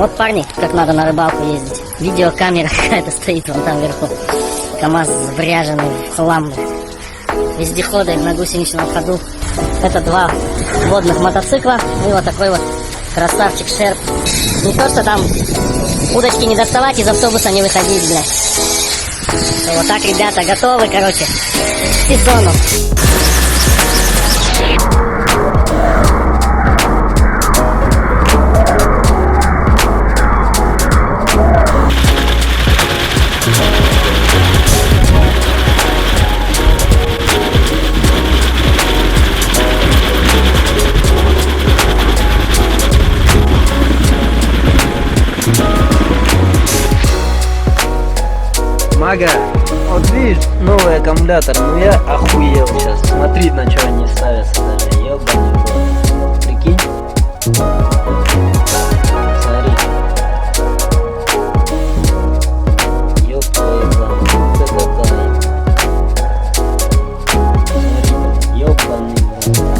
Вот, парни, как надо на рыбалку ездить. Видеокамера какая-то стоит вон там вверху. КамАЗ вряженный в хлам. Вездеходы на гусеничном ходу. Это 2 водных мотоцикла. И вот такой вот красавчик Шерп. Не то, что там удочки не доставать, из автобуса не выходить, блядь. Вот так, ребята, готовы, короче, к сезону. Мага, вот видишь, новый аккумулятор, ну я охуел сейчас. Смотри, на что они ставятся даже, ебаный бог. Прикинь? Смотри. Ёб твою мать, вот это да. Смотри, ёбаный бог.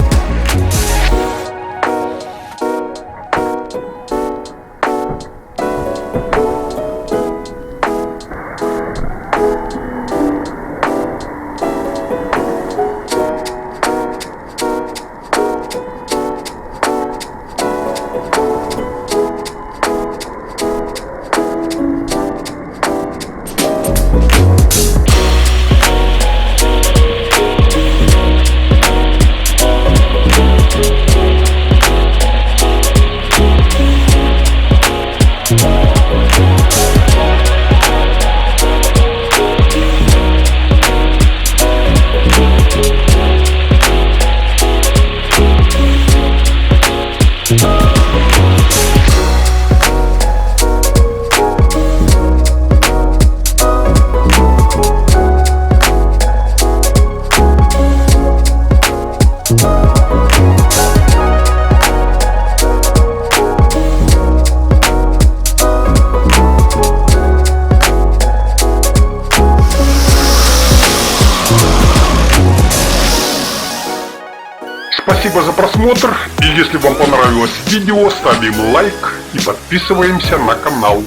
Спасибо за просмотр, и если вам понравилось видео, ставим лайк и подписываемся на канал.